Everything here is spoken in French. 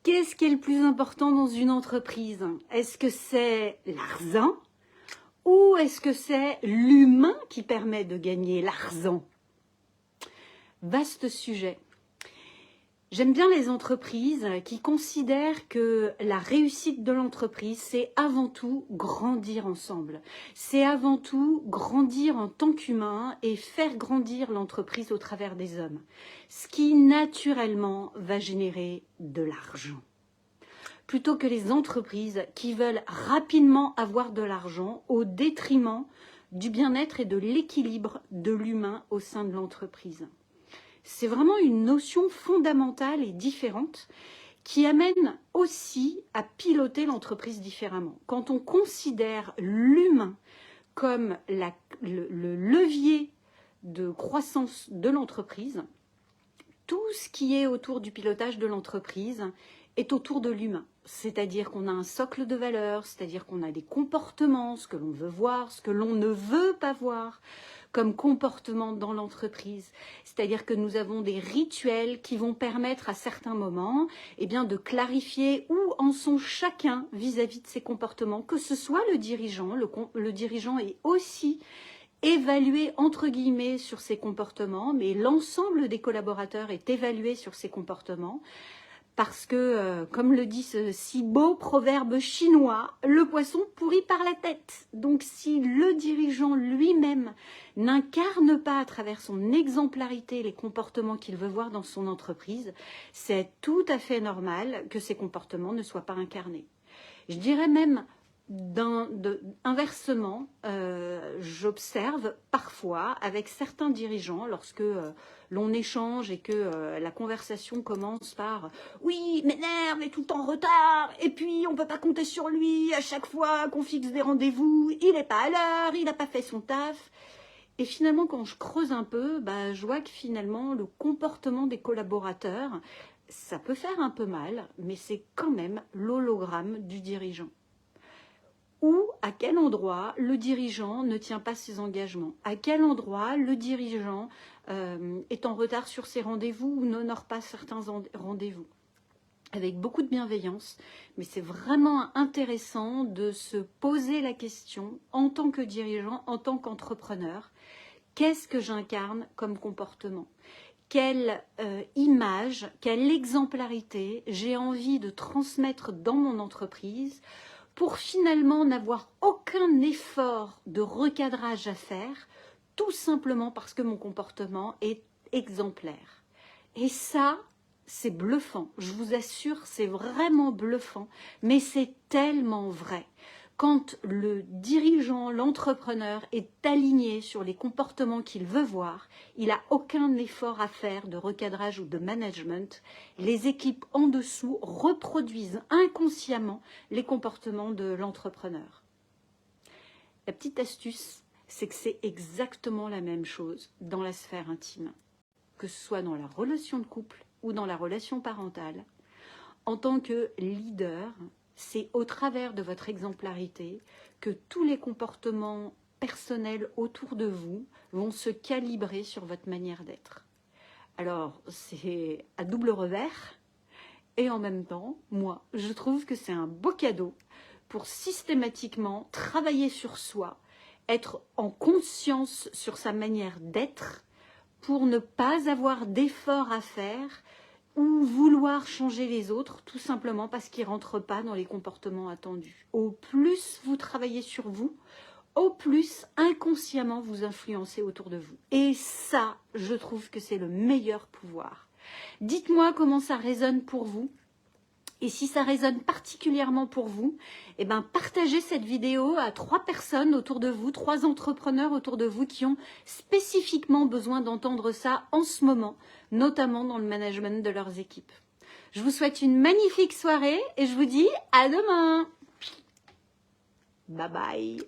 Qu'est-ce qui est le plus important dans une entreprise? Est-ce que c'est l'argent ou est-ce que c'est l'humain qui permet de gagner l'argent? Vaste sujet. J'aime bien les entreprises qui considèrent que la réussite de l'entreprise, c'est avant tout grandir ensemble. C'est avant tout grandir en tant qu'humain et faire grandir l'entreprise au travers des hommes. Ce qui naturellement va générer de l'argent. Plutôt que les entreprises qui veulent rapidement avoir de l'argent au détriment du bien-être et de l'équilibre de l'humain au sein de l'entreprise. C'est vraiment une notion fondamentale et différente qui amène aussi à piloter l'entreprise différemment. Quand on considère l'humain comme le levier de croissance de l'entreprise, tout ce qui est autour du pilotage de l'entreprise est autour de l'humain. C'est-à-dire qu'on a un socle de valeurs, c'est-à-dire qu'on a des comportements, ce que l'on veut voir, ce que l'on ne veut pas voir comme comportement dans l'entreprise. C'est-à-dire que nous avons des rituels qui vont permettre à certains moments de clarifier où en sont chacun vis-à-vis de ses comportements, que ce soit le dirigeant. Le dirigeant est aussi évalué entre guillemets sur ses comportements, mais l'ensemble des collaborateurs est évalué sur ses comportements. Parce que, comme le dit ce si beau proverbe chinois, le poisson pourrit par la tête. Donc si le dirigeant lui-même n'incarne pas à travers son exemplarité les comportements qu'il veut voir dans son entreprise, c'est tout à fait normal que ces comportements ne soient pas incarnés. Je dirais même inversement, j'observe parfois avec certains dirigeants, lorsque l'on échange et que la conversation commence par « Oui, il m'énerve, il est tout le temps en retard, et puis on ne peut pas compter sur lui, à chaque fois qu'on fixe des rendez-vous, il n'est pas à l'heure, il n'a pas fait son taf ». Et finalement, quand je creuse un peu, je vois que finalement, le comportement des collaborateurs, ça peut faire un peu mal, mais c'est quand même l'hologramme du dirigeant. Ou à quel endroit le dirigeant ne tient pas ses engagements? À quel endroit le dirigeant est en retard sur ses rendez-vous ou n'honore pas certains rendez-vous? Avec beaucoup de bienveillance, mais c'est vraiment intéressant de se poser la question en tant que dirigeant, en tant qu'entrepreneur. Qu'est-ce que j'incarne comme comportement? Quelle image, quelle exemplarité j'ai envie de transmettre dans mon entreprise pour finalement n'avoir aucun effort de recadrage à faire, tout simplement parce que mon comportement est exemplaire. Et ça, c'est bluffant, je vous assure, c'est vraiment bluffant, mais c'est tellement vrai. Quand le dirigeant, l'entrepreneur est aligné sur les comportements qu'il veut voir, il n'a aucun effort à faire de recadrage ou de management. Les équipes en dessous reproduisent inconsciemment les comportements de l'entrepreneur. La petite astuce, c'est que c'est exactement la même chose dans la sphère intime, que ce soit dans la relation de couple ou dans la relation parentale. En tant que leader, c'est au travers de votre exemplarité que tous les comportements personnels autour de vous vont se calibrer sur votre manière d'être. Alors, c'est à double revers et en même temps, moi, je trouve que c'est un beau cadeau pour systématiquement travailler sur soi, être en conscience sur sa manière d'être pour ne pas avoir d'efforts à faire ou vouloir changer les autres, tout simplement parce qu'ils ne rentrent pas dans les comportements attendus. Au plus vous travaillez sur vous, au plus inconsciemment vous influencez autour de vous. Et ça, je trouve que c'est le meilleur pouvoir. Dites-moi comment ça résonne pour vous. Et si ça résonne particulièrement pour vous, partagez cette vidéo à 3 personnes autour de vous, 3 entrepreneurs autour de vous qui ont spécifiquement besoin d'entendre ça en ce moment, notamment dans le management de leurs équipes. Je vous souhaite une magnifique soirée et je vous dis à demain. Bye bye.